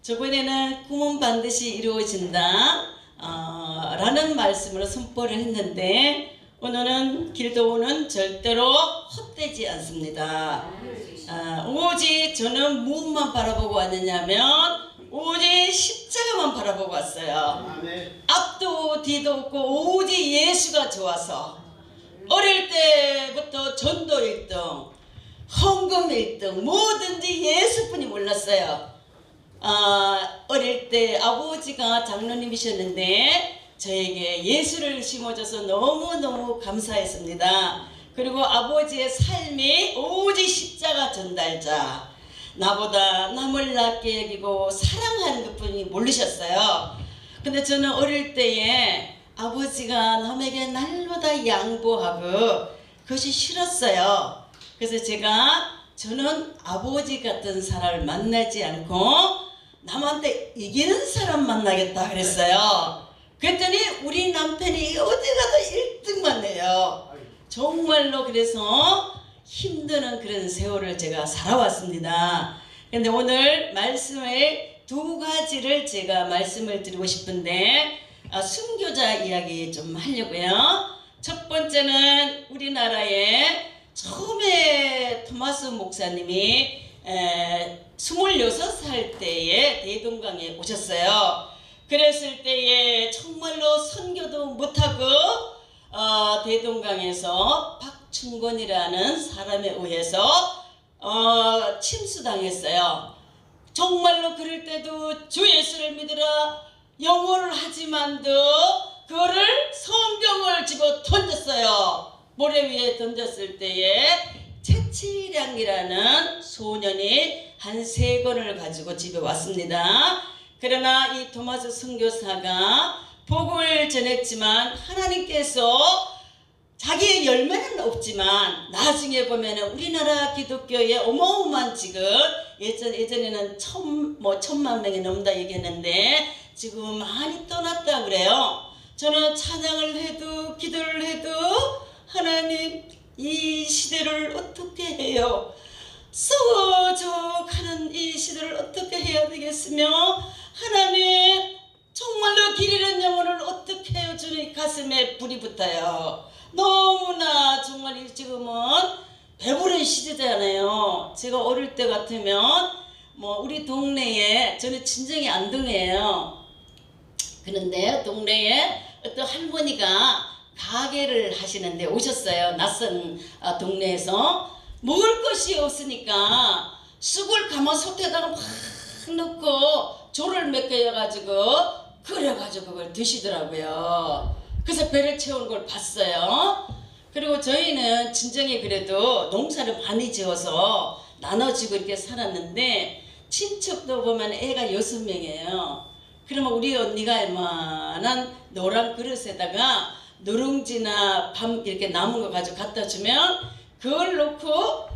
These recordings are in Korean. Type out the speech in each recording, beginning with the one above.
저번에는 꿈은 반드시 이루어진다 라는 말씀으로 선포를 했는데, 오늘은 기도는 절대로 헛되지 않습니다. 오직 저는 무엇만 바라보고 왔느냐면 오직 십자가만 바라보고 왔어요. 앞도 뒤도 없고 오직 예수가 좋아서 어릴 때부터 전도 1등, 헌금 1등, 뭐든지 예수뿐이 몰랐어요. 어릴 때 아버지가 장로님이셨는데 저에게 예수를 심어줘서 너무너무 감사했습니다. 그리고 아버지의 삶이 오직 십자가 전달자, 나보다 남을 낮게 여기고 사랑하는 것뿐이 모르셨어요. 근데 저는 어릴 때에 아버지가 남에게 날마다 양보하고 그것이 싫었어요. 그래서 저는 아버지 같은 사람을 만나지 않고 남한테 이기는 사람 만나겠다 그랬어요. 그랬더니 우리 남편이 어디 가도 1등만 해요. 정말로. 그래서 힘드는 그런 세월을 제가 살아왔습니다. 근데 오늘 말씀을 두 가지를 제가 말씀을 드리고 싶은데, 순교자 이야기 좀 하려고요. 첫 번째는 우리나라에 처음에 토마스 목사님이 26살 때에 대동강에 오셨어요. 그랬을 때에 정말로 선교도 못하고 대동강에서 박충건이라는 사람에 의해서 침수당했어요. 정말로 그럴 때도 주 예수를 믿으라 영어를 하지만도 그거를 성경을 집어 던졌어요. 모래 위에 던졌을 때에 채치량이라는 소년이 한 3권을 가지고 집에 왔습니다. 그러나 이 토마스 선교사가 복음을 전했지만 하나님께서 자기의 열매는 없지만 나중에 보면 우리나라 기독교에 어마어마한 지금 예전에는 1,000만 명이 넘는다 얘기했는데 지금 많이 떠났다 그래요. 저는 찬양을 해도 기도를 해도 하나님 이 시대를 어떻게 해요? 썩어져가는 이 시대를 어떻게 해야 되겠으며 하나님 정말로 길 잃은 영혼을 어떻게 해요? 주님 가슴에 불이 붙어요. 너무나 정말 지금은 배부른 시대잖아요. 제가 어릴 때 같으면 우리 동네에, 저는 친정이 안동이에요. 그런데 동네에 어떤 할머니가 가게를 하시는데 오셨어요. 낯선 동네에서. 먹을 것이 없으니까 쑥을 가마솥에다가 막 넣고 조를 몇 개 해가지고 끓여가지고 그걸 드시더라고요. 그래서 배를 채우는 걸 봤어요. 그리고 저희는 친정에 그래도 농사를 많이 지어서 나눠지고 이렇게 살았는데 친척도 보면 애가 6명이에요. 그러면 우리 언니가 이만한 노란 그릇에다가 누룽지나 밤 이렇게 남은 거 가지고 갖다 주면 그걸 넣고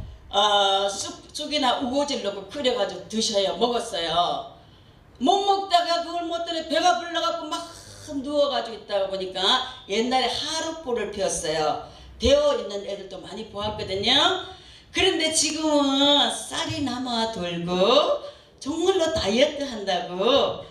쑥이나 우거지를 넣고 끓여가지고 드셔요. 먹었어요. 못 먹다가 그걸 먹더니 배가 불러갖고 막 누워가지고 있다가 보니까 옛날에 하룻불을 피웠어요. 되어 있는 애들도 많이 보았거든요. 그런데 지금은 쌀이 남아 돌고 정말로 다이어트 한다고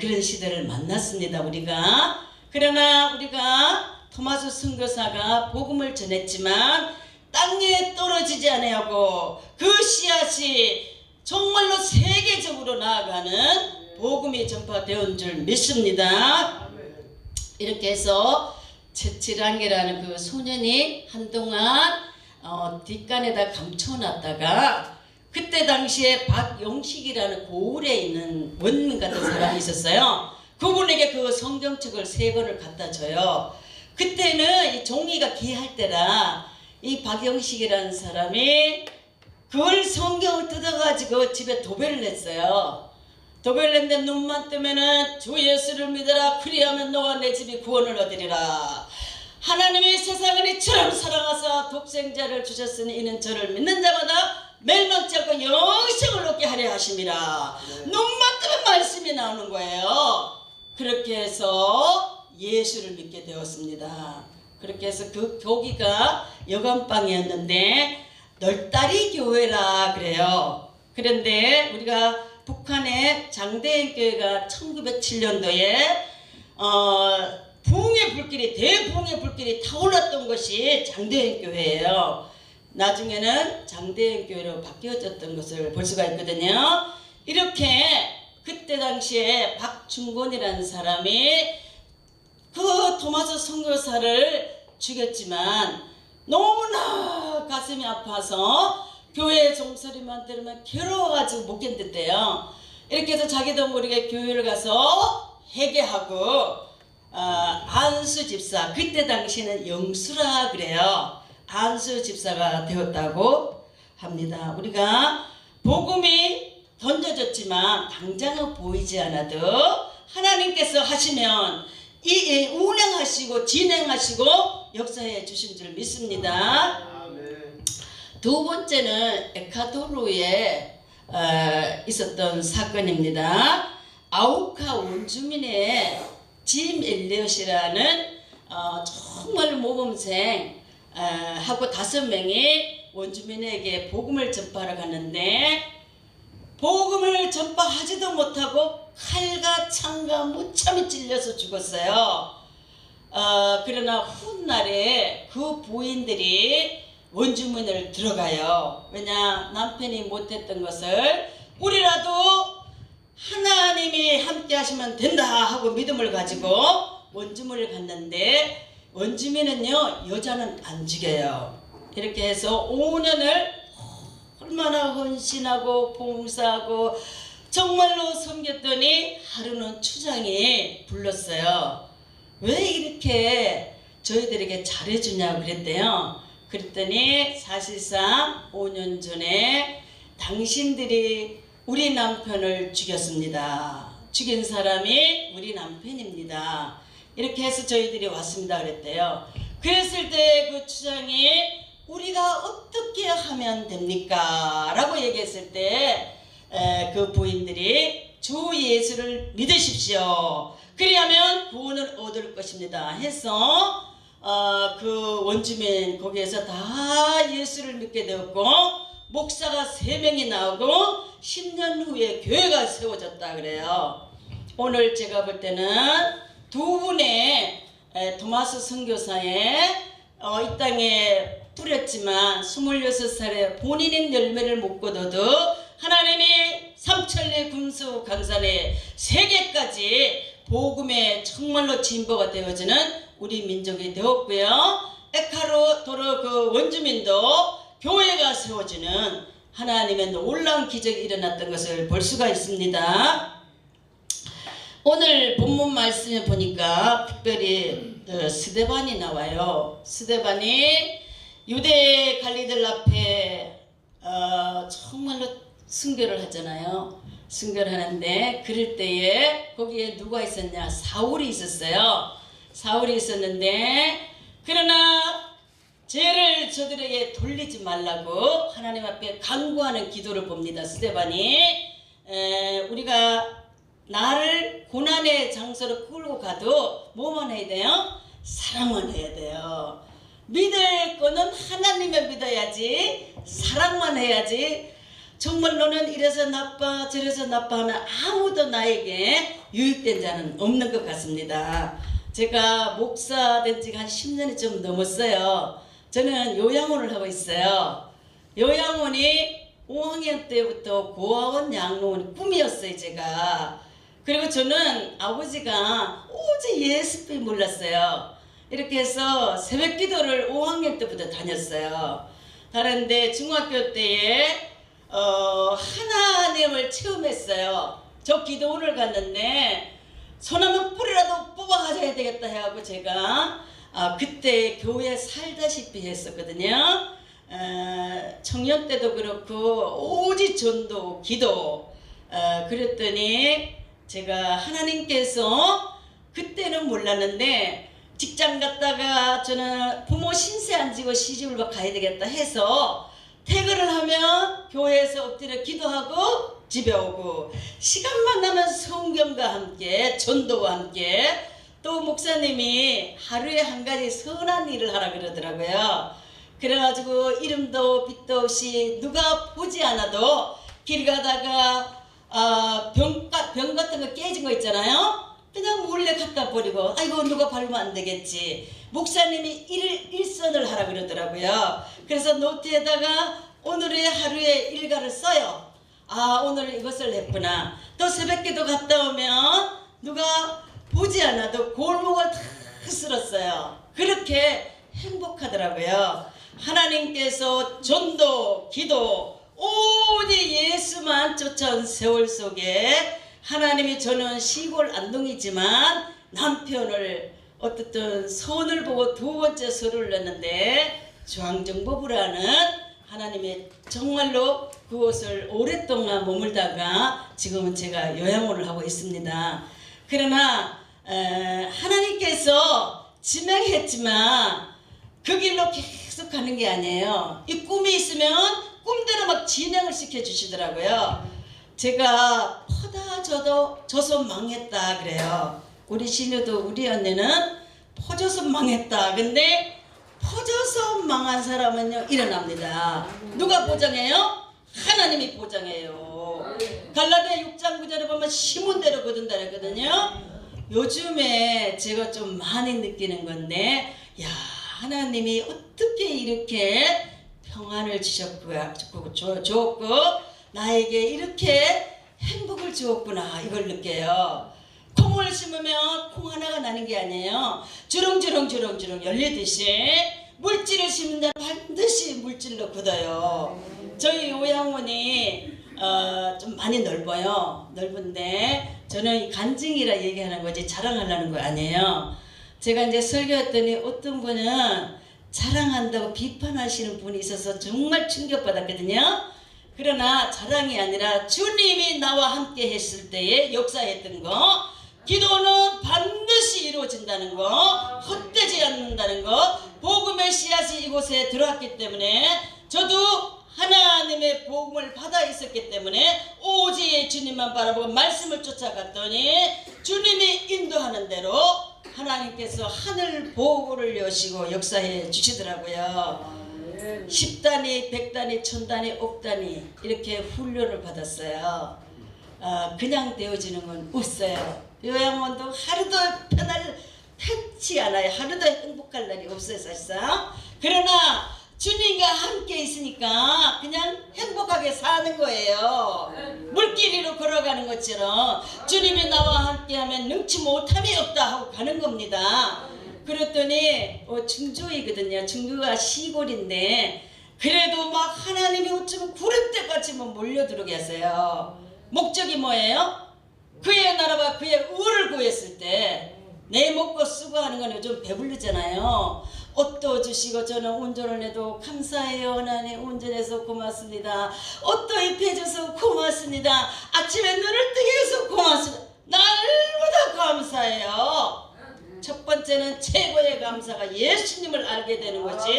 그런 시대를 만났습니다. 우리가. 그러나 우리가 토마스 선교사가 복음을 전했지만 땅에 떨어지지 않냐고 그 씨앗이 정말로 세계적으로 나아가는 복음이 전파되온 줄 믿습니다. 이렇게 해서 채치랑이라는 그 소년이 한동안 뒷간에다 감춰놨다가 그때 당시에 박영식이라는 고을에 있는 원민 같은 사람이 있었어요. 그분에게 그 성경책을 3권을 갖다 줘요. 그때는 이 종이가 귀할 때라 이 박영식이라는 사람이 그걸 성경을 뜯어가지고 집에 도배를 했어요. 도배를 했는데 눈만 뜨면은 주 예수를 믿어라 그리하면 너와 내 집이 구원을 얻으리라. 하나님이 세상을 이처럼 사랑하사 독생자를 주셨으니 이는 저를 믿는 자마다 멸망치 않고 영생을 얻게 하려 하심이라. 눈만 뜨면 말씀이 나오는 거예요. 그렇게 해서 예수를 믿게 되었습니다. 그렇게 해서 그 교기가 여관방이었는데 널다리 교회라 그래요. 그런데 우리가 북한의 장대현 교회가 1907년도에 부흥의 불길이 대부흥의 불길이 타올랐던 것이 장대현 교회예요. 나중에는 장대현 교회로 바뀌어졌던 것을 볼 수가 있거든요. 이렇게 그때 당시에 박중곤이라는 사람이 그 토마스 선교사를 죽였지만 너무나 가슴이 아파서 교회 종소리만 들으면 괴로워가지고 못 견뎠대요. 이렇게 해서 자기도 모르게 교회를 가서 회개하고 안수 집사, 그때 당시에는 영수라 그래요. 안수 집사가 되었다고 합니다. 우리가 복음이 던져졌지만 당장은 보이지 않아도 하나님께서 하시면 운행하시고 진행하시고 역사해 주신 줄 믿습니다. 두 번째는 에콰도르에 있었던 사건입니다. 아우카 원주민의 짐 엘리엇이라는 정말 모범생 하고 5명이 원주민에게 복음을 전파하러 갔는데 복음을 전파하지도 못하고 칼과 창과 무참히 찔려서 죽었어요. 그러나 훗날에 그 부인들이 원주민을 들어가요. 왜냐, 남편이 못했던 것을 우리라도 하나님이 함께 하시면 된다 하고 믿음을 가지고 원주민을 갔는데 원주민은요, 여자는 안 죽여요. 이렇게 해서 5년을 얼마나 헌신하고 봉사하고 정말로 섬겼더니 하루는 추장이 불렀어요. 왜 이렇게 저희들에게 잘해주냐고 그랬대요. 그랬더니 사실상 5년 전에 당신들이 우리 남편을 죽였습니다. 죽인 사람이 우리 남편입니다. 이렇게 해서 저희들이 왔습니다 그랬대요. 그랬을 때 그 추장이 우리가 어떻게 하면 됩니까? 라고 얘기했을 때 그 부인들이 주 예수를 믿으십시오. 그리하면 구원을 얻을 것입니다. 해서 그 원주민 거기에서 다 예수를 믿게 되었고 목사가 3명이 나오고 10년 후에 교회가 세워졌다 그래요. 오늘 제가 볼 때는 두 분의 토마스 선교사의 이 땅에 뿌렸지만 26살에 본인인 열매를 못 거둬도 하나님이 삼천리 금수 강산에 세계까지 복음의 정말로 진보가 되어지는 우리 민족이 되었고요. 에콰도르 그 원주민도 교회가 세워지는 하나님의 놀라운 기적이 일어났던 것을 볼 수가 있습니다. 오늘 본문 말씀에 보니까 특별히 스데반이 나와요. 스데반이 유대 관리들 앞에 정말로 순교를 하잖아요. 순교를 하는데 그럴 때에 거기에 누가 있었냐? 사울이 있었어요. 사울이 있었는데 그러나 죄를 저들에게 돌리지 말라고 하나님 앞에 간구하는 기도를 봅니다. 스데반이 우리가 나를 고난의 장소로 끌고 가도 뭐만 해야 돼요? 사랑만 해야 돼요. 믿을 거는 하나님을 믿어야지, 사랑만 해야지. 정말 너는 이래서 나빠 저래서 나빠 하면 아무도 나에게 유익된 자는 없는 것 같습니다. 제가 목사 된 지가 한 10년이 좀 넘었어요. 저는 요양원을 하고 있어요. 요양원이 5학년 때부터 고아원 양로원이 꿈이었어요. 제가. 그리고 저는 아버지가 오직 예수밖에 몰랐어요. 이렇게 해서 새벽 기도를 5학년 때부터 다녔어요. 다른데 중학교 때에 하나님을 체험했어요. 저 기도원을 갔는데 소나무 뿌리라도 뽑아가져야 되겠다 해갖고 제가 그때 교회에 살다시피 했었거든요. 청년 때도 그렇고 오직 전도 기도 그랬더니 제가 하나님께서 그때는 몰랐는데 직장 갔다가 저는 부모 신세 안 지고 시집을 가야 되겠다 해서 퇴근을 하면 교회에서 엎드려 기도하고 집에 오고 시간만 나면 성경과 함께 전도와 함께 또 목사님이 하루에 한 가지 선한 일을 하라 그러더라고요. 그래가지고 이름도 빛도 없이 누가 보지 않아도 길 가다가 병 같은 거 깨진 거 있잖아요. 그냥 몰래 갖다 버리고 아이고 누가 밟으면 안 되겠지. 목사님이 일선을 하라 그러더라고요. 그래서 노트에다가 오늘의 하루의 일과를 써요. 아 오늘 이것을 했구나. 또 새벽기도 갔다 오면 누가 보지 않아도 골목을 다 쓸었어요. 그렇게 행복하더라고요. 하나님께서 전도, 기도, 오직 예수만 쫓아온 세월 속에 하나님이 저는 시골 안동이지만 남편을 어떻든 손을 보고 두 번째 소를 냈는데 중앙정보부라는 하나님의 정말로 그곳을 오랫동안 머물다가 지금은 제가 요양원을 하고 있습니다. 그러나 하나님께서 지명했지만 그 길로 계속 가는 게 아니에요. 이 꿈이 있으면 꿈대로 막 진행을 시켜주시더라고요. 제가 퍼다 져서 망했다 그래요. 우리 신우도 우리 언니는 퍼져서 망했다. 근데 퍼져서 망한 사람은요 일어납니다. 누가 보장해요? 하나님이 보장해요. 갈라디아 6장 9절에 보면 심은 대로 거둔다 그랬거든요. 요즘에 제가 좀 많이 느끼는 건데 야 하나님이 어떻게 이렇게 평안을 주셨고 나에게 이렇게 행복을 주었구나 이걸 느껴요. 콩을 심으면 콩 하나가 나는 게 아니에요. 주렁주렁 열리듯이 물질을 심는 자는 반드시 물질로 굳어요. 저희 요양원이 좀 많이 넓어요. 넓은데 저는 간증이라 얘기하는 거지 자랑하려는 거 아니에요. 제가 이제 설교했더니 어떤 분은 자랑한다고 비판하시는 분이 있어서 정말 충격받았거든요. 그러나 자랑이 아니라 주님이 나와 함께 했을 때에 역사했던 거, 기도는 반드시 이루어진다는 거, 헛되지 않는다는 거, 복음의 씨앗이 이곳에 들어왔기 때문에 저도 하나님의 복음을 받아 있었기 때문에 오직 주님만 바라보고 말씀을 쫓아갔더니 주님이 인도하는 대로 하나님께서 하늘 보고를 여시고 역사해 주시더라고요. 10단위, 100단위, 1000단위, 억단위 이렇게 훈련을 받았어요. 그냥 되어지는 건 없어요. 요양원도 하루도 편치 않아요. 하루도 행복할 날이 없어요 사실상. 그러나 주님과 함께 있으니까 그냥 행복하게 사는 거예요. 물길 위로 걸어가는 것처럼 주님이 나와 함께하면 능치 못함이 없다 하고 가는 겁니다. 그랬더니 충주이거든요. 충주가 시골인데 그래도 막 하나님이 어쩌면 구름대같이 몰려들어오게 하세요. 목적이 뭐예요? 그의 나라와 그의 의를 구했을 때 내 먹고 쓰고 하는 건 요즘 배부르잖아요. 옷도 주시고 저는 운전을 해도 감사해요. 하나님 운전해서 고맙습니다. 옷도 입혀줘서 고맙습니다. 아침에 눈을 뜨게 해서 고맙습니다. 날마다 감사해요. 첫 번째는 최고의 감사가 예수님을 알게 되는 것이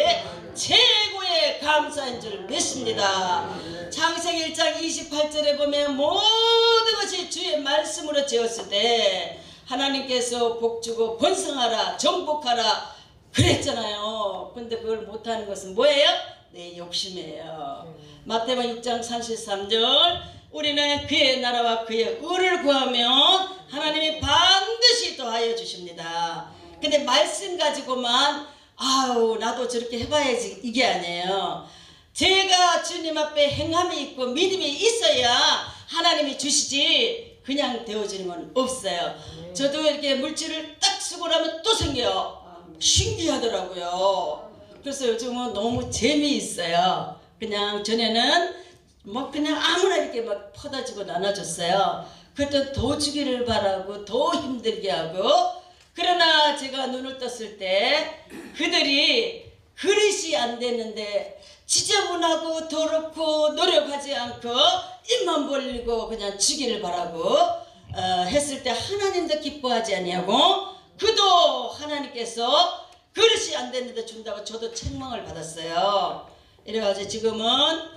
최고의 감사인 줄 믿습니다. 창세기 1장 28절에 보면 모든 것이 주의 말씀으로 지었을 때 하나님께서 복주고 번성하라 정복하라 그랬잖아요. 근데 그걸 못하는 것은 뭐예요? 내 욕심이에요. 마태복음 6장 33절 우리는 그의 나라와 그의 의를 구하면 하나님이 반드시 더하여 주십니다. 근데 말씀 가지고만 아우 나도 저렇게 해봐야지 이게 아니에요. 제가 주님 앞에 행함이 있고 믿음이 있어야 하나님이 주시지 그냥 되어지는 건 없어요. 저도 이렇게 물질을 딱 쓰고 나면 또 생겨요. 신기하더라고요. 그래서 요즘은 너무 재미있어요. 그냥 전에는 뭐 그냥 아무나 이렇게 막 퍼다주고 나눠줬어요. 그때 더 주기를 바라고 더 힘들게 하고 그러나 제가 눈을 떴을 때 그들이 그릇이 안 됐는데 지저분하고 더럽고 노력하지 않고 입만 벌리고 그냥 주기를 바라고 했을 때 하나님도 기뻐하지 아니하고 그도 하나님께서 그릇이 안 됐는데 준다고 저도 책망을 받았어요. 이래가지고 지금은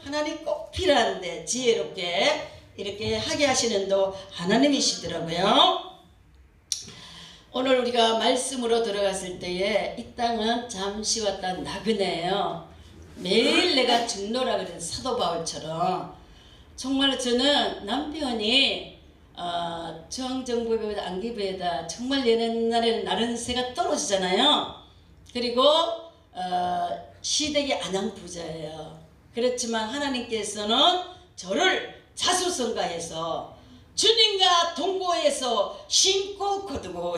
하나님 꼭 필요한데 지혜롭게 이렇게 하게 하시는 도 하나님이시더라고요. 오늘 우리가 말씀으로 들어갔을 때에 이 땅은 잠시 왔다 나그네예요. 매일 내가 죽노라 그랬는 사도 바울처럼 정말 저는 남편이 중앙정부에다 안기부에다 정말 옛날에는 나른 새가 떨어지잖아요. 그리고 시댁이 안양부자예요. 그렇지만 하나님께서는 저를 자수성가해서 주님과 동거해서 신고 거두고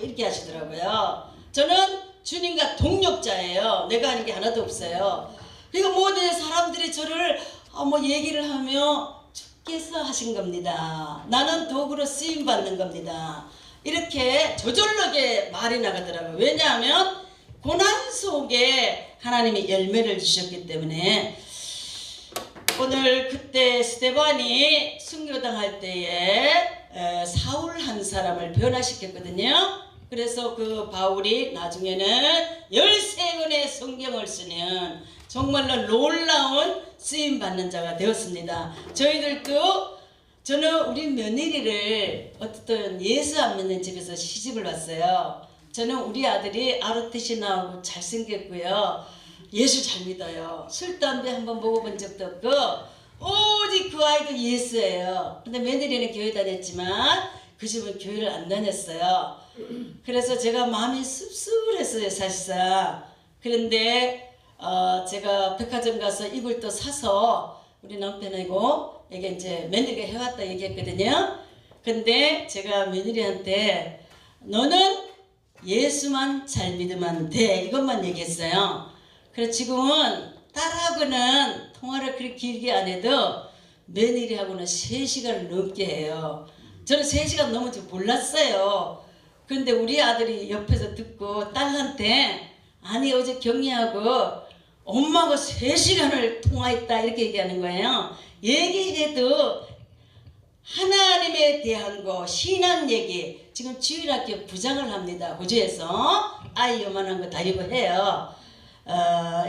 이렇게 하시더라고요. 저는 주님과 동력자예요. 내가 하는 게 하나도 없어요. 그러니까 모든 사람들이 저를 얘기를 하며 주께서 하신 겁니다. 나는 도구로 쓰임 받는 겁니다. 이렇게 저절로게 말이 나가더라고요. 왜냐하면 고난 속에 하나님이 열매를 주셨기 때문에. 오늘 그때 스데반이 순교당할 때에 사울 한 사람을 변화시켰거든요. 그래서 그 바울이 나중에는 13권의 성경을 쓰는 정말로 놀라운 쓰임받는 자가 되었습니다. 저는 우리 며느리를 어떤 예수 안 믿는 집에서 시집을 왔어요. 저는 우리 아들이 아르티시 나오고 잘생겼고요. 예수 잘 믿어요. 술, 담배 한번 먹어본 적도 없고 오직 그 아이도 예수예요. 근데 며느리는 교회 다녔지만 그 집은 교회를 안 다녔어요. 그래서 제가 마음이 씁쓸했어요, 사실상. 그런데 제가 백화점 가서 이걸 또 사서 우리 남편하고 이게 이제 며느리가 해왔다 얘기했거든요. 근데 제가 며느리한테 너는 예수만 잘 믿으면 돼, 이것만 얘기했어요. 그래서 지금은 딸하고는 통화를 그렇게 길게 안 해도 며느리하고는 3시간을 넘게 해요. 저는 3시간 넘은 줄 몰랐어요. 근데 우리 아들이 옆에서 듣고 딸한테 아니 어제 경리하고 엄마하고 3시간을 통화했다 이렇게 얘기하는 거예요. 얘기해도 하나님에 대한 거, 신앙 얘기. 지금 주일학교 부장을 합니다. 호주에서 아이 요만한 거 다니고 해요.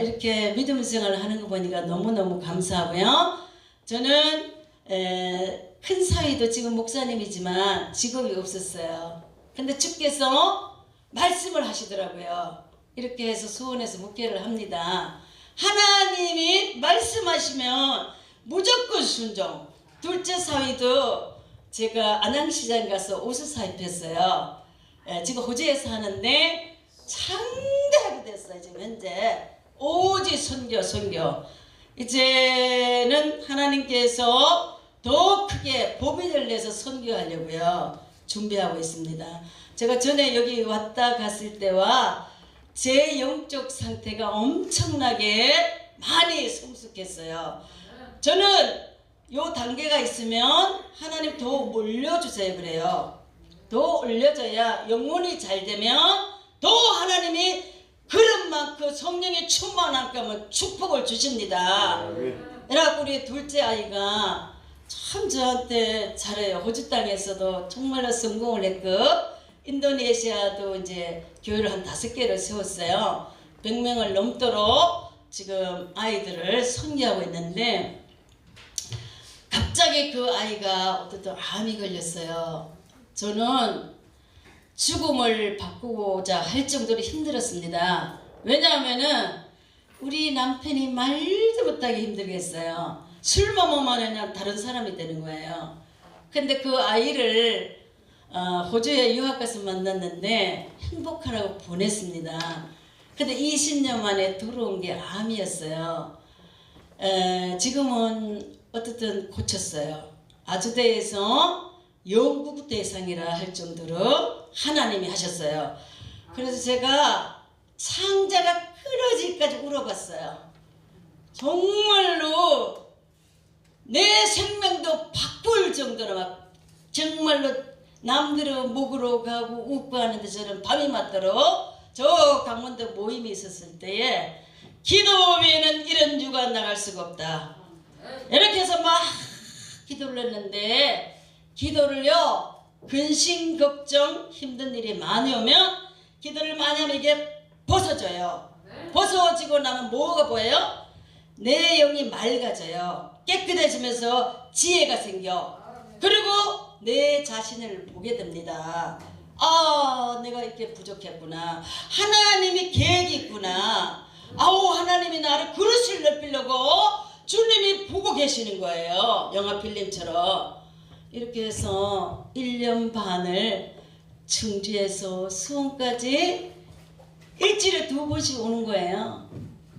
이렇게 믿음 생활을 하는 거 보니까 너무너무 감사하고요. 저는 큰 사위도 지금 목사님이지만 직업이 없었어요. 근데 주께서 말씀을 하시더라고요. 이렇게 해서 수원에서 목회를 합니다. 하나님이 말씀하시면 무조건 순종. 둘째 사위도 제가 안양시장 가서 옷을 사입했어요. 지금 호주에서 하는데 창대하게 됐어요. 지금 현재 오직 선교. 이제는 하나님께서 더 크게 법인을 내서 선교하려고요 준비하고 있습니다. 제가 전에 여기 왔다 갔을 때와 제 영적 상태가 엄청나게 많이 성숙했어요. 저는 요 단계가 있으면 하나님 더 올려주세요 그래요. 더 올려줘야 영혼이 잘 되면 더 하나님이 그런 만큼 성령의 충만함과 축복을 주십니다. 그래갖고 우리 둘째 아이가 참 저한테 잘해요. 호주 땅에서도 정말로 성공을 했고 인도네시아도 이제 교회를 한 5개를 세웠어요. 100명을 넘도록 지금 아이들을 선교하고 있는데 갑자기 그 아이가 어떤 암이 걸렸어요. 저는 죽음을 바꾸고자 할 정도로 힘들었습니다. 왜냐하면은 우리 남편이 말도 못하게 힘들겠어요. 술만 먹으면 그냥 다른 사람이 되는 거예요. 근데 그 아이를 호주에 유학 가서 만났는데 행복하라고 보냈습니다. 근데 20년 만에 들어온 게 암이었어요. 지금은 어떻든 고쳤어요. 아주대에서 영국 대상이라 할 정도로 하나님이 하셨어요. 그래서 제가 창자가 끊어지기까지 울어봤어요. 정말로 내 생명도 바꿀 정도로 막 정말로 남들은 목으로 가고 웃고 하는데 저는 밤이 맞도록 저 강원도 모임이 있었을 때에 기도 외에는 이런 유가 나갈 수가 없다. 이렇게 해서 막 기도를 했는데 기도를요 근심 걱정 힘든 일이 많이 오면 기도를 많이 하면 이게 벗어져요. 벗어지고 나면 뭐가 보여요? 내 영이 맑아져요. 깨끗해지면서 지혜가 생겨. 그리고 내 자신을 보게 됩니다. 아, 내가 이렇게 부족했구나. 하나님이 계획이 있구나. 아우, 하나님이 나를 그릇을 넓히려고 주님이 보고 계시는 거예요. 영화 필름처럼. 이렇게 해서 1년 반을 청주에서 수원까지 일주일에 2번씩 오는 거예요.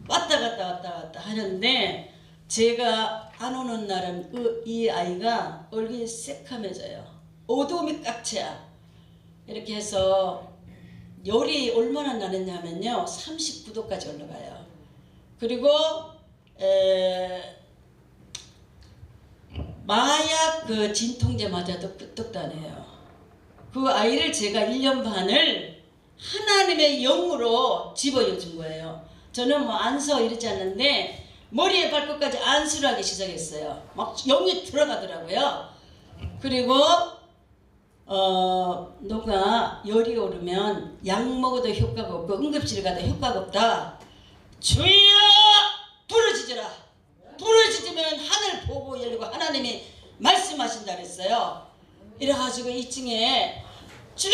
왔다 갔다 하는데 제가 안 오는 날은 이 아이가 얼굴이 새카매져요. 어두움이 깍채야. 이렇게 해서 열이 얼마나 나느냐면요, 39도까지 올라가요. 그리고 마약 그 진통제 맞아도 끄떡도 안 해요. 그 아이를 제가 1년 반을 하나님의 영으로 집어여 준 거예요. 저는 뭐 안서 이러지 않는데 머리에 발끝까지 안수를 하기 시작했어요. 막 영이 들어가더라고요. 그리고 누가 열이 오르면 약 먹어도 효과가 없고 응급실 가도 효과가 없다. 주여 부르짖으라. 부르짖으면 하늘 보고 열리고 하나님이 말씀하신다 그랬어요. 이래가지고 2층에 주여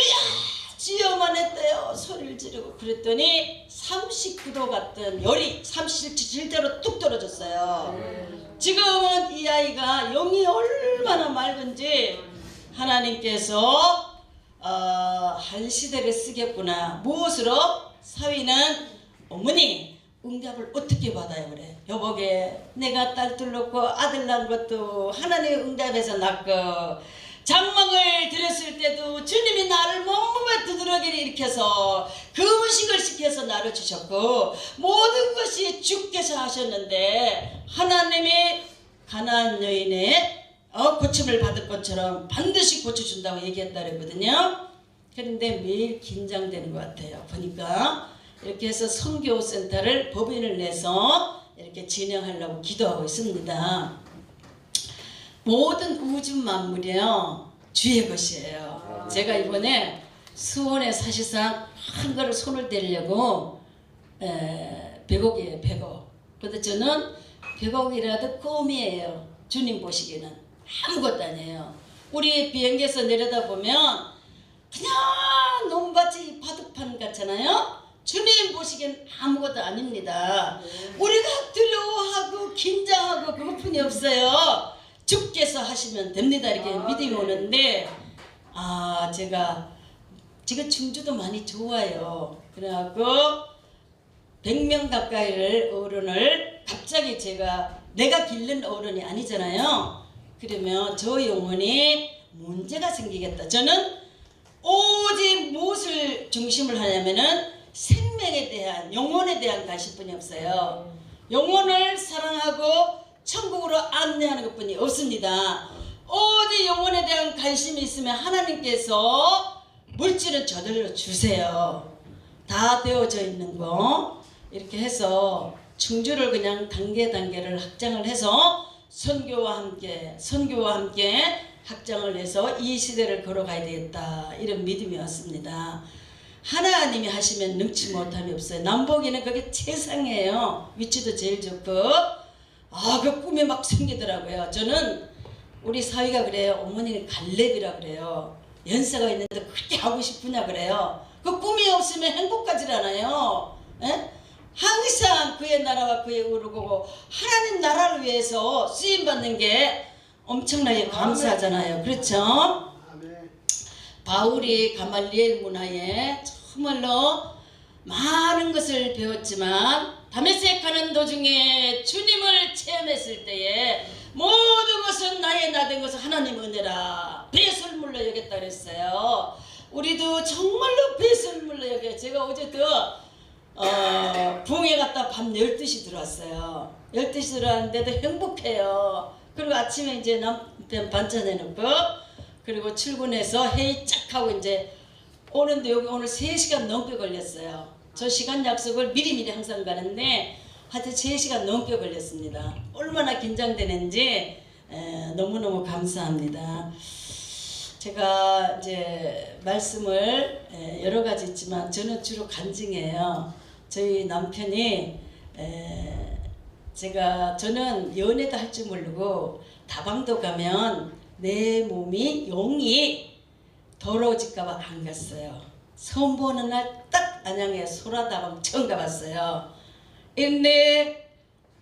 주여만 했대요. 소리를 지르고 그랬더니 39도 같던 열이 37대로 뚝 떨어졌어요. 지금은 이 아이가 영이 얼마나 맑은지 하나님께서 한 시대를 쓰겠구나. 무엇으로? 사위는 어머니 응답을 어떻게 받아요? 그래. 여보게 내가 딸 둘렀고 아들 낳은 것도 하나님의 응답에서 낳고 장막을 드렸을 때도 주님이 나를 몸몸에 두드러기를 일으켜서 그 음식을 시켜서 나를 주셨고 모든 것이 주께서 하셨는데 하나님이 가나안 여인의 고침을 받을 것처럼 반드시 고쳐준다고 얘기했다 그랬거든요. 그런데 매일 긴장되는 것 같아요. 보니까 이렇게 해서 선교센터를 법인을 내서 이렇게 진행하려고 기도하고 있습니다. 모든 우주 만물이요 주의 것이에요. 제가 이번에 수원에 사실상 한 거를 손을 대려고 100억이에요. 100억. 근데 저는 100억이라도 꿈이에요. 주님 보시기에는 아무것도 아니에요. 우리 비행기에서 내려다보면 그냥 논밭이 바둑판 같잖아요. 주님 보시기엔 아무것도 아닙니다. 우리가 두려워하고 긴장하고 그것뿐이 없어요. 주께서 하시면 됩니다. 이렇게 믿음이 오는데 제가 지금 충주도 많이 좋아요. 그래갖고 100명 가까이를 어른을 갑자기 내가 기른 어른이 아니잖아요. 그러면 저 영혼이 문제가 생기겠다. 저는 오직 무엇을 중심을 하냐면은 생명에 대한 영혼에 대한 관심뿐이 없어요. 영혼을 사랑하고 천국으로 안내하는 것뿐이 없습니다. 오직 영혼에 대한 관심이 있으면 하나님께서 물질을 저들로 주세요. 다 되어져 있는 거 이렇게 해서 충주를 그냥 단계를 확장을 해서 선교와 함께 확장을 해서 이 시대를 걸어가야 되겠다 이런 믿음이 왔습니다. 하나님이 하시면 능치 못함이 없어요. 남보기는 그게 최상이에요. 위치도 제일 좋고 그 꿈이 막 생기더라고요. 저는 우리 사위가 그래요. 어머니는 갈렙이라 그래요. 연세가 있는데 그렇게 하고 싶으냐 그래요. 그 꿈이 없으면 행복하지 않아요. 에? 항상 그의 나라와 그의 의를 보고 하나님 나라를 위해서 쓰임받는 게 엄청나게 감사하잖아요. 그렇죠? 바울이 가말리엘 문화에 정말로 많은 것을 배웠지만 다메섹 가는 도중에 주님을 체험했을 때에 모든 것은 나의 나된 것은 하나님 은혜라 배설물로 여겼다 그랬어요. 우리도 정말로 배설물로 여겨요. 제가 어제도 부흥회 갔다 밤 12시 들어왔어요. 12시 들어왔는데도 행복해요. 그리고 아침에 이제 남편 반찬 해놓고 그리고 출근해서 회의 쫙 하고 이제 오는데 여기 오늘 3시간 넘게 걸렸어요. 저 시간 약속을 미리미리 항상 가는데 하여튼 3시간 넘게 걸렸습니다. 얼마나 긴장되는지 너무너무 감사합니다. 제가 이제 말씀을 여러 가지 있지만 저는 주로 간증이에요. 저희 남편이 저는 연애도 할 줄 모르고 다방도 가면 내 몸이 용이 더러워질까봐 안 갔어요. 처음 보는 날 딱 안양에 소라다방 처음 가봤어요. 근데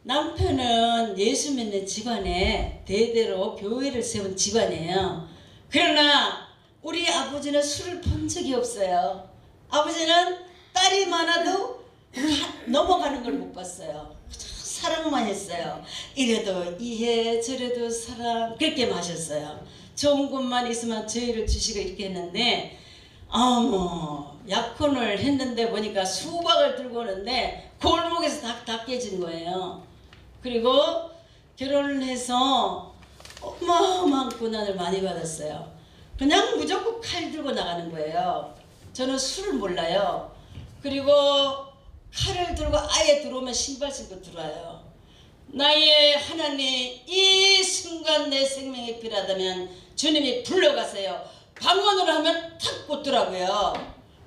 남편은 예수 믿는 집안에 대대로 교회를 세운 집안이에요. 그러나 우리 아버지는 술을 본 적이 없어요. 아버지는 딸이 많아도 넘어가는 걸 못 봤어요. 사랑만 했어요. 이래도 이해 저래도 사랑 그렇게 마셨어요. 좋은 것만 있으면 저희를 주시고 이렇게 했는데 약혼을 했는데 보니까 수박을 들고 오는데 골목에서 다 깨진 거예요. 그리고 결혼을 해서 어마어마한 고난을 많이 받았어요. 그냥 무조건 칼 들고 나가는 거예요. 저는 술을 몰라요. 그리고 칼을 들고 아예 들어오면 신발 신고 들어와요. 나의 하나님, 이 순간 내 생명이 필요하다면 주님이 불러가세요. 방언으로 하면 탁 꽂더라고요.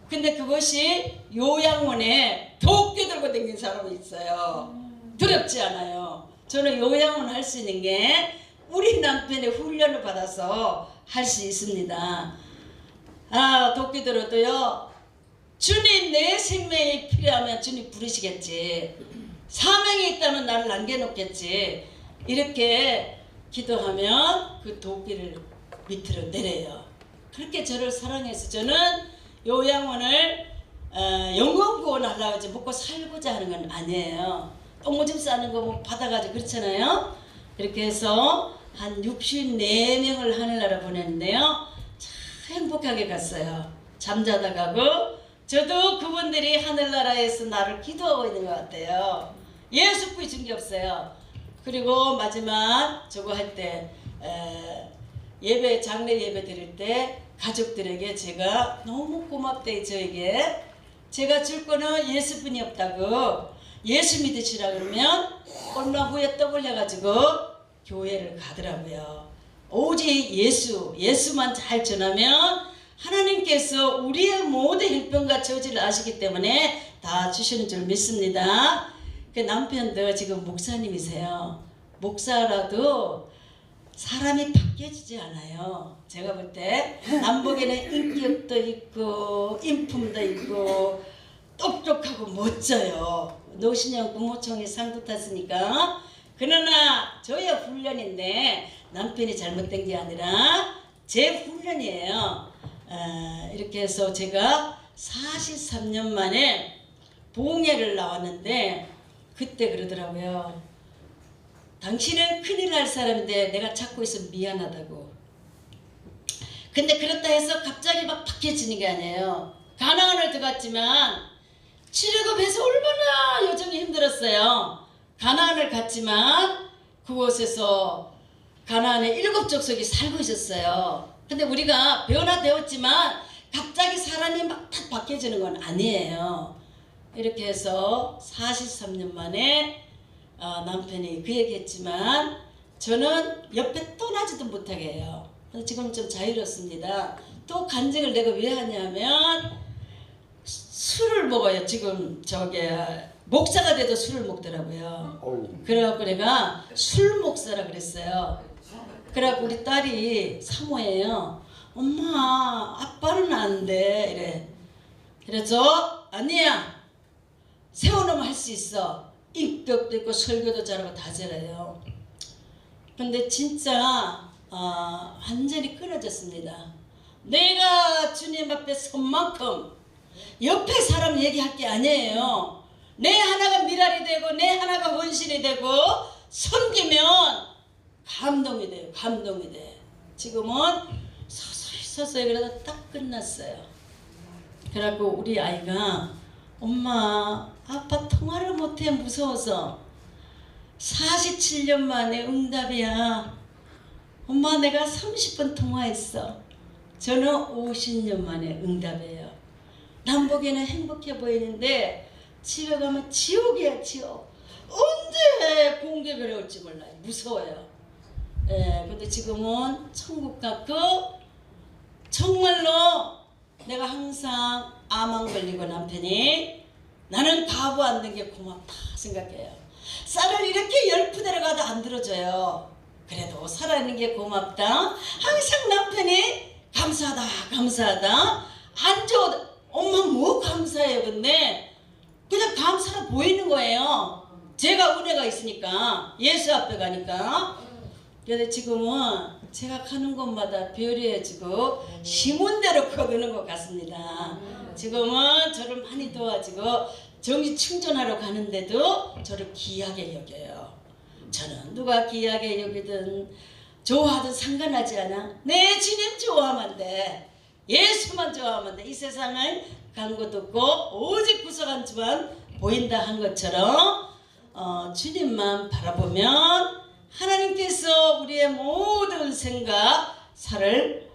근데 그것이 요양원에 도끼 들고 다니는 사람이 있어요. 두렵지 않아요. 저는 요양원 할 수 있는 게 우리 남편의 훈련을 받아서 할 수 있습니다. 도끼 들어도요. 주님 내 생명이 필요하면 주님 부르시겠지. 사명이 있다면 나를 남겨놓겠지. 이렇게 기도하면 그 도끼를 밑으로 내려요. 그렇게 저를 사랑해서 저는 요양원을 영원구원 하려고 하지 먹고 살고자 하는 건 아니에요. 똥오줌 싸는 거 뭐 받아가지고 그렇잖아요. 이렇게 해서 한 64명을 하늘나라 보냈는데요. 참 행복하게 갔어요. 잠자다 가고 저도 그분들이 하늘나라에서 나를 기도하고 있는 것 같아요. 예수 부이 게 없어요. 그리고 마지막 저거 할 때 예배 장례 예배 드릴 때 가족들에게 제가 너무 고맙대. 저에게 제가 줄 거는 예수뿐이 없다고 예수 믿으시라 그러면 얼마 후에 떠올려가지고 교회를 가더라고요. 오직 예수만 잘 전하면 하나님께서 우리의 모든 일병과 저지를 아시기 때문에 다 주시는 줄 믿습니다. 그 남편도 지금 목사님이세요. 목사라도 사람이 바뀌어지지 않아요. 제가 볼 때 남북에는 인격도 있고 인품도 있고 똑똑하고 멋져요. 노신형 부모총회 상도 탔으니까. 그러나 저의 훈련인데 남편이 잘못된 게 아니라 제 훈련이에요. 이렇게 해서 제가 43년 만에 봉예를 나왔는데 그때 그러더라고요. 당신은 큰일 날 사람인데 내가 찾고 있으면 미안하다고. 근데 그렇다 해서 갑자기 막 바뀌어지는 게 아니에요. 가나안을 들어갔지만 출애굽해서 얼마나 여정이 힘들었어요. 가나안을 갔지만 그곳에서 가나안에 7 족속이 살고 있었어요. 근데 우리가 변화되었지만 갑자기 사람이 막 탁 바뀌어지는 건 아니에요. 이렇게 해서 43년 만에 남편이 그 얘기했지만 저는 옆에 떠나지도 못하게 해요. 지금 좀 자유롭습니다. 또 간증을 내가 왜 하냐면 술을 먹어요. 지금 목사가 돼도 술을 먹더라고요. 그래갖고 내가 술 목사라 그랬어요. 그래갖고 우리 딸이 사모예요. 엄마 아빠는 안 돼 이래. 그래서 아니야 세워놓으면 할 수 있어. 인격도 있고 설교도 잘하고 다 잘해요. 근데 진짜 완전히 끊어졌습니다. 내가 주님 앞에 선 만큼 옆에 사람 얘기할 게 아니에요. 내 하나가 미랄이 되고 내 하나가 헌신이 되고 섬기면 감동이 돼요. 감동이 돼. 지금은 서서히 그래도 딱 끝났어요. 그래갖고 우리 아이가 엄마 아빠 통화를 못해 무서워서 47년 만에 응답이야. 엄마 내가 30분 통화했어. 저는 50년 만에 응답이에요. 남보기에는 행복해 보이는데 집에 가면 지옥이야 지옥. 언제 공격을 올지 몰라요. 무서워요. 근데 지금은 천국 같고 정말로 내가 항상 암만 걸리고 남편이 나는 바보 안 된 게 고맙다 생각해요. 쌀을 이렇게 10푸대를 가도 안 들어줘요. 그래도 살아있는 게 고맙다. 항상 남편이 감사하다 안 줘. 엄마 뭐 감사해요. 근데 그냥 감사로 보이는 거예요. 제가 은혜가 있으니까 예수 앞에 가니까. 그런데 지금은 제가 가는 곳마다 별이어지고 심은 대로 거두는 것 같습니다. 지금은 저를 많이 도와주고 정신 충전하러 가는데도 저를 귀하게 여겨요. 저는 누가 귀하게 여기든 좋아하든 상관하지 않아. 내 주님 좋아하면 돼. 예수만 좋아하면 돼. 이 세상은 간 곳 없고 오직 구속한 주만 보인다 한 것처럼 주님만 바라보면 하나님께서 우리의 모든 생각, 살을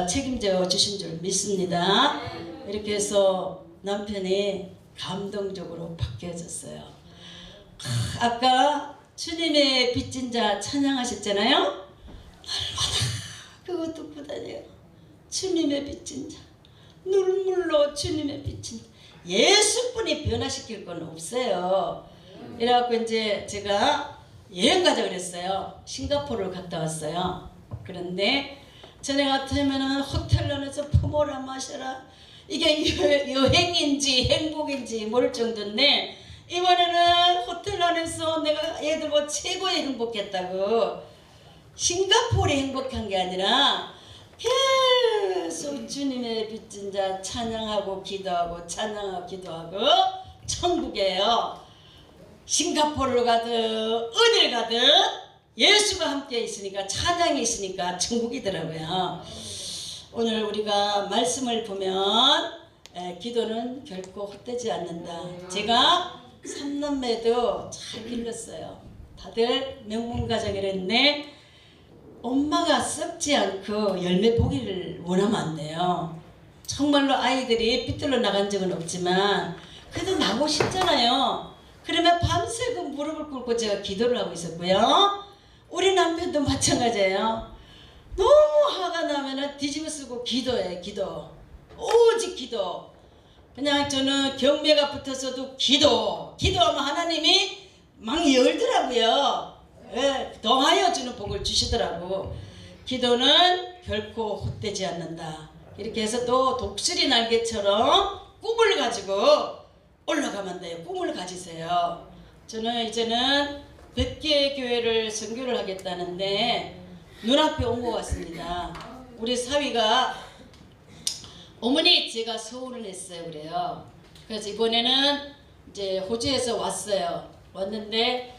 책임져 주신 줄 믿습니다. 이렇게 해서 남편이 감동적으로 바뀌어졌어요. 아까 주님의 빚진 자 찬양하셨잖아요. 날마다 그거 듣고 다녀요. 주님의 빚진 자, 눈물로 주님의 빚진 자. 예수뿐이 변화시킬 건 없어요. 이래갖고 이제 제가 여행 가자 그랬어요. 싱가포르를 갔다 왔어요. 그런데 전에 같으면은 호텔 안에서 품어라 마셔라, 이게 여행인지 행복인지 모를 정도인데, 이번에는 호텔 안에서 내가 애들과 최고의 행복했다고. 싱가포르이 행복한 게 아니라 계속 주님의 빚진 자 찬양하고 기도하고 찬양하고 기도하고 천국이에요. 싱가포르를 가든 어딜 가든 예수가 함께 있으니까, 찬양이 있으니까 천국이더라고요. 오늘 우리가 말씀을 보면 기도는 결코 헛되지 않는다. 제가 3남매도 잘 길렀어요. 다들 명문가정이랬는데 엄마가 썩지 않고 열매 보기를 원하면 안 돼요. 정말로 아이들이 삐뚤러 나간 적은 없지만 그래도 나고 싶잖아요. 그러면 밤새 그 무릎을 꿇고 제가 기도를 하고 있었고요. 우리 남편도 마찬가지예요. 너무 화가 나면은 뒤집어 쓰고 기도해. 기도, 오직 기도. 그냥 저는 경매가 붙어서도 기도하면 하나님이 막 열더라고요. 예, 더하여 주는 복을 주시더라고. 기도는 결코 헛되지 않는다. 이렇게 해서 또 독수리 날개처럼 꿈을 가지고 올라가면 돼요. 꿈을 가지세요. 저는 이제는 100개의 교회를 선교를 하겠다는데 눈앞에 온 것 같습니다. 우리 사위가, 어머니 제가 서울을 했어요 그래요. 그래서 이번에는 이제 호주에서 왔는데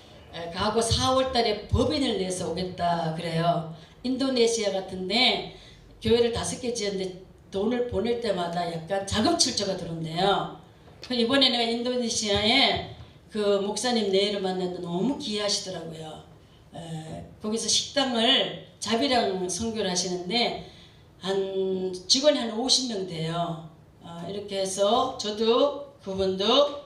가고 4월 달에 법인을 내서 오겠다 그래요. 인도네시아 같은데 교회를 5개 지었는데 돈을 보낼 때마다 약간 자금 출처가 들어온대요. 이번에 내가 인도네시아에 그 목사님 내일을 만났는데 너무 귀하시더라고요. 거기서 식당을 자비랑 선교를 하시는데 한 직원이 한 50명 돼요. 이렇게 해서 저도 그분도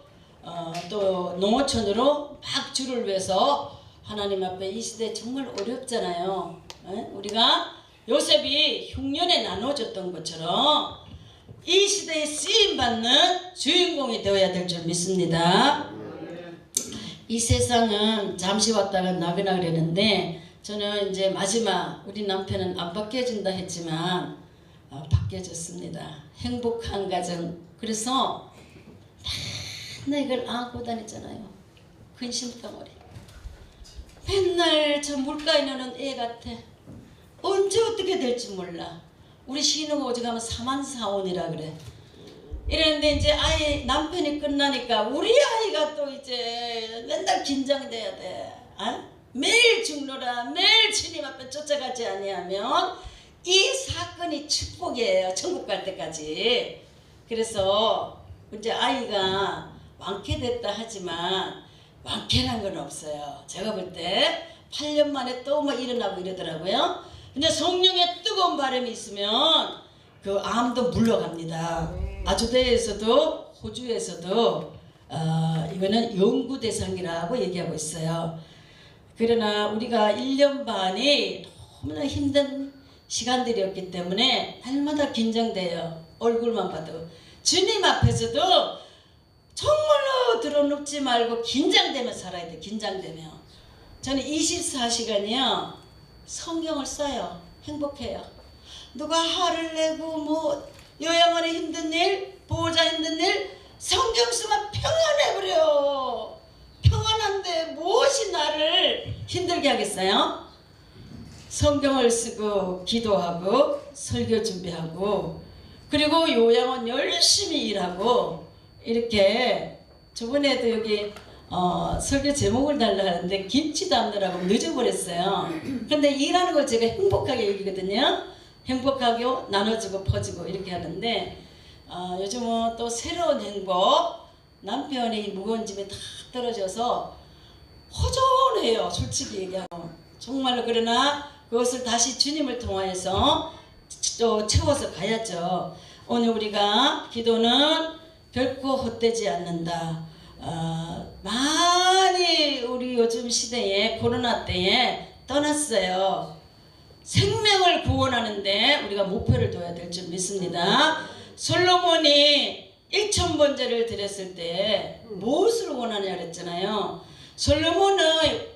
또 농어촌으로 막 줄을 외서 하나님 앞에, 이 시대 정말 어렵잖아요. 우리가 요셉이 흉년에 나눠줬던 것처럼 이 시대에 쓰임받는 주인공이 되어야 될 줄 믿습니다. 이 세상은 잠시 왔다가 나가나 그랬는데, 저는 이제 마지막 우리 남편은 안 바뀌어진다 했지만 바뀌어졌습니다. 행복한 가정. 그래서 맨날 이걸 안고 다니잖아요. 근심덩어리. 맨날 저 물가에 노는 애 같아. 언제 어떻게 될지 몰라. 우리 신우가 오직 하면 4만4원이라 그래. 이랬는데 이제 아이 남편이 끝나니까 우리 아이가 또 이제 맨날 긴장돼야 돼. 매일 죽노라, 매일 주님 앞에 쫓아가지 아니하면 이 사건이 축복이에요. 천국 갈 때까지. 그래서 이제 아이가 완쾌됐다 하지만 완쾌란 건 없어요. 제가 볼 때 8년 만에 또 뭐 일어나고 이러더라고요. 근데 성령의 뜨거운 바람이 있으면 그 암도 물러갑니다. 아주대에서도 호주에서도 이거는 연구 대상이라고 얘기하고 있어요. 그러나 우리가 1년 반이 너무나 힘든 시간들이었기 때문에 날마다 긴장돼요. 얼굴만 봐도. 주님 앞에서도 정말로 드러눕지 말고 긴장되면 살아야 돼. 긴장되면. 저는 24시간이요 성경을 써요. 행복해요. 누가 화를 내고 뭐 요양원에 힘든 일, 보호자 힘든 일, 성경 쓰면 평안해 버려. 평안한데 하는데 무엇이 나를 힘들게 하겠어요? 성경을 쓰고 기도하고 설교 준비하고 그리고 요양원 열심히 일하고 이렇게 저번에도 여기 설교 제목을 달라 하는데 김치 담느라고 늦어버렸어요. 근데 일하는 걸 제가 행복하게 여기거든요. 행복하게 나눠주고 퍼주고 이렇게 하는데 요즘은 또 새로운 행복, 남편이 무거운 짐이 다 떨어져서 허전해요. 솔직히 얘기하면 정말로. 그러나 그것을 다시 주님을 통하여서 또 채워서 가야죠. 오늘 우리가 기도는 결코 헛되지 않는다. 많이 우리 요즘 시대에 코로나 때에 떠났어요. 생명을 구원하는데 우리가 목표를 둬야 될 줄 믿습니다. 솔로몬이 1000번제를 드렸을 때 무엇을 원하냐 그랬잖아요. 솔로몬은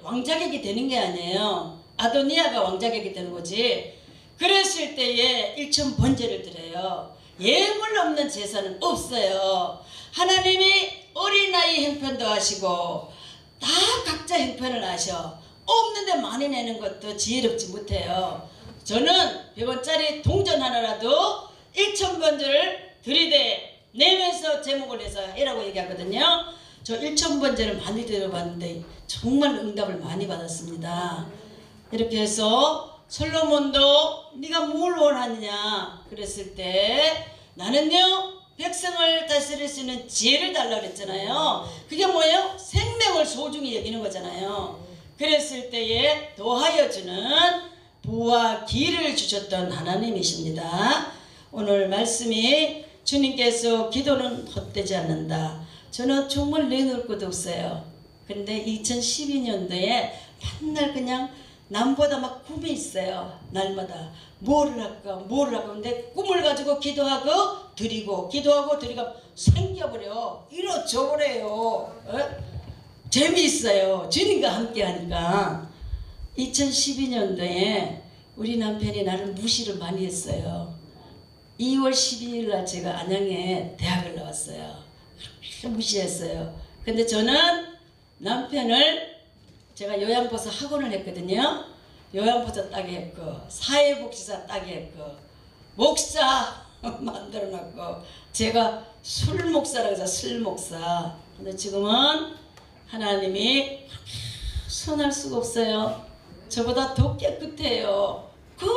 왕자객이 되는 게 아니에요. 아도니아가 왕자객이 되는 거지. 그랬을 때에 1000번제를 드려요. 예물 없는 제사는 없어요. 하나님이 어린아이 형편도 하시고 다 각자 형편을 아셔. 없는데 많이 내는 것도 지혜롭지 못해요. 저는 100원짜리 동전 하나라도 1000번제를 들이대 내면서 제목을 해서 해라고 얘기하거든요. 저 1000번제를 많이 들어봤는데 정말 응답을 많이 받았습니다. 이렇게 해서 솔로몬도 네가 뭘 원하느냐 그랬을 때 나는요 백성을 다스릴 수 있는 지혜를 달라고 그랬잖아요. 그게 뭐예요? 생명을 소중히 여기는 거잖아요. 그랬을 때에 도하여 주는 부와 기를 주셨던 하나님이십니다. 오늘 말씀이 주님께서 기도는 헛되지 않는다. 저는 정말 내놓을 것도 없어요. 근데 2012년도에 맨날 그냥 남보다 막 꿈이 있어요. 날마다 뭐를 할까 근데 꿈을 가지고 기도하고 드리고 기도하고 드리고 생겨버려. 이뤄져버려요. 재미있어요. 주님과 함께 하니까. 2012년도에 우리 남편이 나를 무시를 많이 했어요. 2월 12일 날 제가 안양에 대학을 나왔어요. 무시했어요. 근데 저는 남편을 제가 요양보사 학원을 했거든요. 요양보사 따게 했고 사회복지사 따게 했고 목사 만들어놨고 제가 술목사라고 해서 술목사. 근데 지금은 하나님이 선할 수가 없어요. 저보다 더 깨끗해요. 그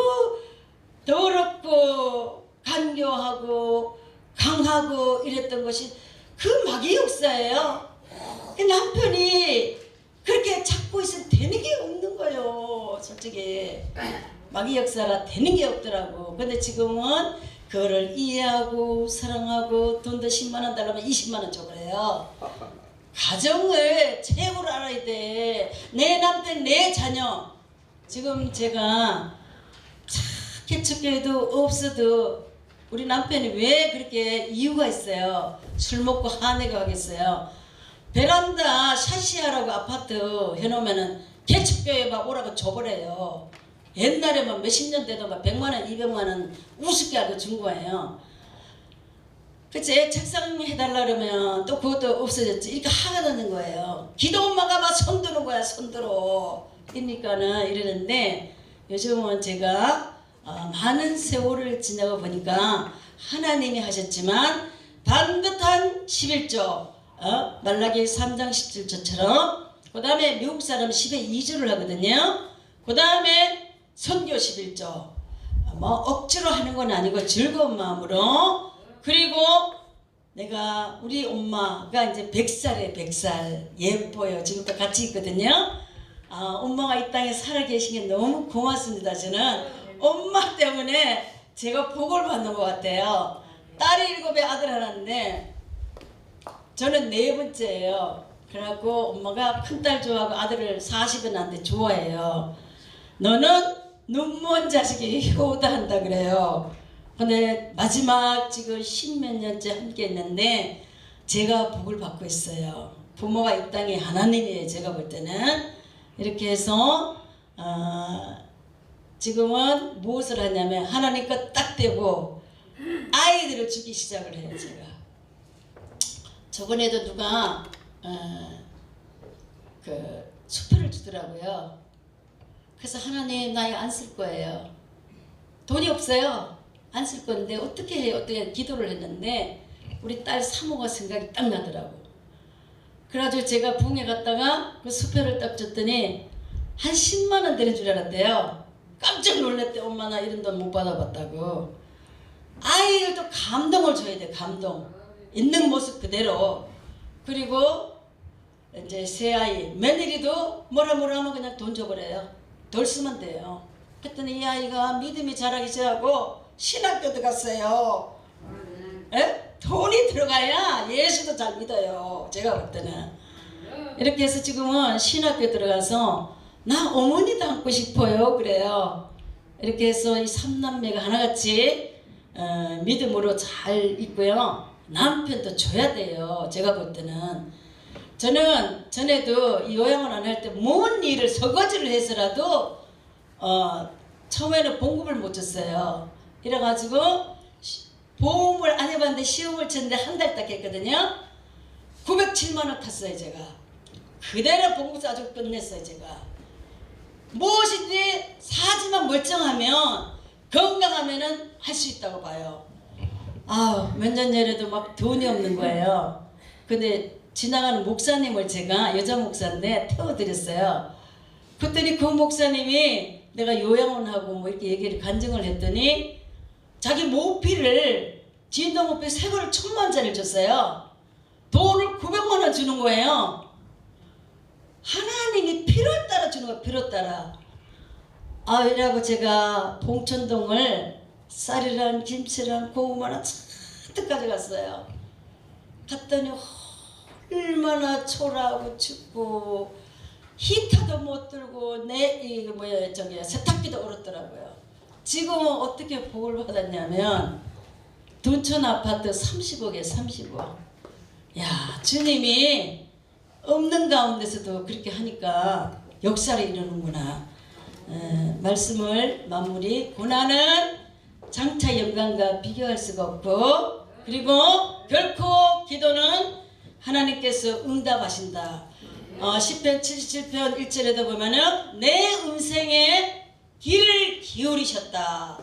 더럽고 간교하고 강하고 이랬던 것이 그 마귀 역사예요. 그 남편이 그렇게 찾고 있으면 되는 게 없는 거예요. 솔직히 마귀 역사가 되는 게 없더라고. 근데 지금은 그거를 이해하고 사랑하고 돈도 10만원 달라면 20만원 줘버려요. 가정을 최고로 알아야 돼. 내 남편 내 자녀. 지금 제가 개척교회도 없어도 우리 남편이 왜 그렇게 이유가 있어요. 술 먹고 화내고 하겠어요. 베란다 샤시하라고 아파트 해놓으면은 개척교회 막 오라고 줘버려요. 옛날에 막 몇십 년 되도 막 100만원 200만원 우습게 하고 준 거예요. 그치? 책상 해달라 그러면 또 그것도 없어졌지. 이렇게 하가 되는 거예요. 기도 엄마가 막 손드는 거야. 손들어. 그러니까는 이러는데 요즘은 제가 많은 세월을 지나고 보니까 하나님이 하셨지만 반듯한 11조 말라기 3장 17절처럼 그 다음에 미국 사람 10에 2조를 하거든요. 그 다음에 선교 11조 뭐 억지로 하는 건 아니고 즐거운 마음으로. 그리고 내가 우리 엄마가 이제 100살에 100살 예뻐요. 지금도 같이 있거든요. 엄마가 이 땅에 살아계신 게 너무 고맙습니다. 저는 엄마 때문에 제가 복을 받는 것 같아요. 딸이 7에 아들 하나인데 저는 4번째예요. 그래갖고 엄마가 큰딸 좋아하고 아들을 40은 한테 좋아해요. 너는 눈먼 자식이 효다 한다 그래요. 근데 마지막 지금 10몇 년째 함께 했는데 제가 복을 받고 있어요. 부모가 이 땅에 하나님이에요. 제가 볼 때는. 이렇게 해서 지금은 무엇을 하냐면 하나님 것 딱 대고 아이들을 주기 시작을 해요. 제가 저번에도 누가 그 수표를 주더라고요. 그래서 하나님 나 이거 안 쓸 거예요. 돈이 없어요. 안 쓸 건데 어떻게 해요? 어떻게 기도를 했는데 우리 딸 사모가 생각이 딱 나더라고. 그래가지고 제가 부흥회 갔다가 그 수표를 딱 줬더니 한 10만 원 되는 줄 알았대요. 깜짝 놀랐대. 엄마 나 이런 돈 못 받아봤다고. 아이들도 감동을 줘야 돼. 감동. 있는 모습 그대로. 그리고 이제 새아이 며느리도 뭐라 하면 그냥 돈 줘버려요. 덜 쓰면 돼요. 그랬더니 이 아이가 믿음이 자라기 시작하고 신학교 들어갔어요. 에? 돈이 들어가야 예수도 잘 믿어요. 제가 볼 때는. 이렇게 해서 지금은 신학교 들어가서 나 어머니 닮고 싶어요. 그래요. 이렇게 해서 이 삼남매가 하나같이 믿음으로 잘 있고요. 남편도 줘야 돼요. 제가 볼 때는. 저는 전에도 이 요양원 안 할 때 뭔 일을 설거지를 해서라도 처음에는 봉급을 못 줬어요. 이래가지고 보험을 안 해봤는데 시험을 쳤는데 한 달 딱 했거든요. 907만 원 탔어요. 제가 그대로 봉급 싸주고 끝냈어요. 제가 무엇인지 사지만 멀쩡하면 건강하면은 할 수 있다고 봐요. 몇 년 전에도 막 돈이 없는 거예요. 근데 지나가는 목사님을 제가 여자 목사인데 태워드렸어요. 그랬더니 그 목사님이 내가 요양원하고 뭐 이렇게 얘기를 간증을 했더니 자기 모피를 진도 모피 새 거를 1,000만 원짜리를 줬어요. 돈을 900만 원 주는 거예요. 하나님이 필요에 따라 주는 거예요. 필요에 따라. 이라고 제가 봉천동을 쌀이랑 김치랑 고구마랑 잔뜩 가져갔어요. 갔더니 얼마나 초라하고 춥고 히터도 못 들고 세탁기도 얼었더라고요. 지금은 어떻게 복을 받았냐면 둔촌 아파트 30억에 30억. 야, 주님이 없는 가운데서도 그렇게 하니까 역사를 이루는구나. 말씀을 마무리. 고난은 장차 영광과 비교할 수가 없고, 그리고 결코 기도는 하나님께서 응답하신다. 시편 77편 1절에도 보면은 내 음생에 귀를 기울이셨다.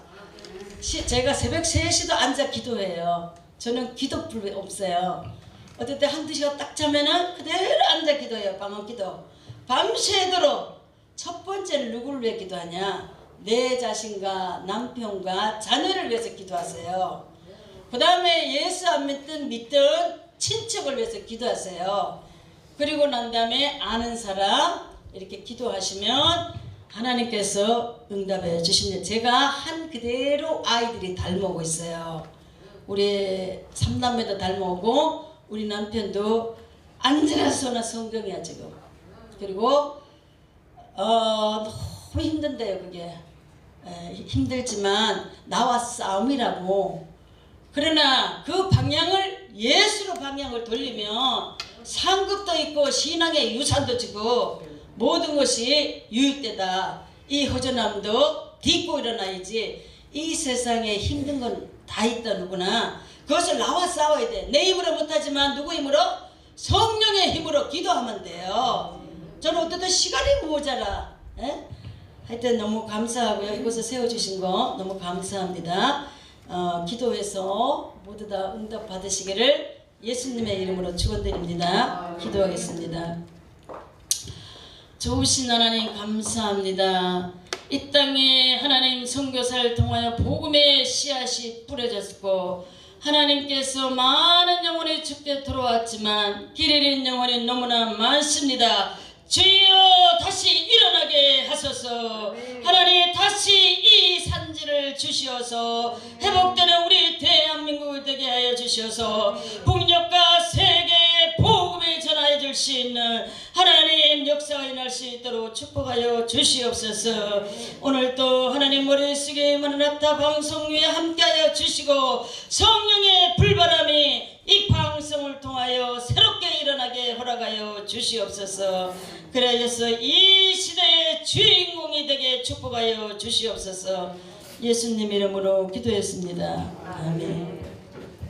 제가 새벽 3시도 앉아 기도해요. 저는 기도불 없어요. 어떨 때 한두 시간 딱 자면은 그대로 앉아 기도해요. 방언 기도. 밤새도록. 첫 번째는 누구를 위해 기도하냐? 내 자신과 남편과 자녀를 위해서 기도하세요. 그 다음에 예수 안 믿든 친척을 위해서 기도하세요. 그리고 난 다음에 아는 사람 이렇게 기도하시면 하나님께서 응답해 주십니다. 제가 한 그대로 아이들이 닮아오고 있어요. 우리 삼남매도 닮아오고 우리 남편도 안드레아서나 성경이야 지금. 그리고 너무 힘든데요. 그게 힘들지만 나와 싸움이라고. 그러나 그 방향을 예수로 방향을 돌리면 상급도 있고 신앙의 유산도 주고 모든 것이 유익되다. 이 허전함도 딛고 일어나야지. 이 세상에 힘든 건 다 있다. 누구나 그것을 나와 싸워야 돼. 내 힘으로 못하지만 누구 힘으로? 성령의 힘으로 기도하면 돼요. 저는 어쨌든 시간이 모자라. 하여튼 너무 감사하고요. 이곳에 세워주신 거 너무 감사합니다. 기도해서 모두 다 응답 받으시기를 예수님의 이름으로 축원드립니다. 기도하겠습니다. 좋으신 하나님 감사합니다. 이 땅에 하나님 선교사를 통하여 복음의 씨앗이 뿌려졌고 하나님께서 많은 영혼이 주께 들어왔지만 길 잃은 영혼이 너무나 많습니다. 주여 다시 일어나게 하소서. 하나님 다시 이 산지를 주시어서 회복되는 우리 대한민국을 되게 하여 주시어서 북녘과 세계에 복음을 전하여 줄 수 있는 하나님 역사가 일어날 수 있도록 축복하여 주시옵소서. 오늘도 하나님 머릿속에 마라나타 방송 위에 함께하여 주시고 성령의 불바람이 이 방송을 통하여 새롭게 일어나게 허락하여 주시옵소서. 그래서 이 시대의 주인공이 되게 축복하여 주시옵소서. 예수님 이름으로 기도했습니다. 아멘.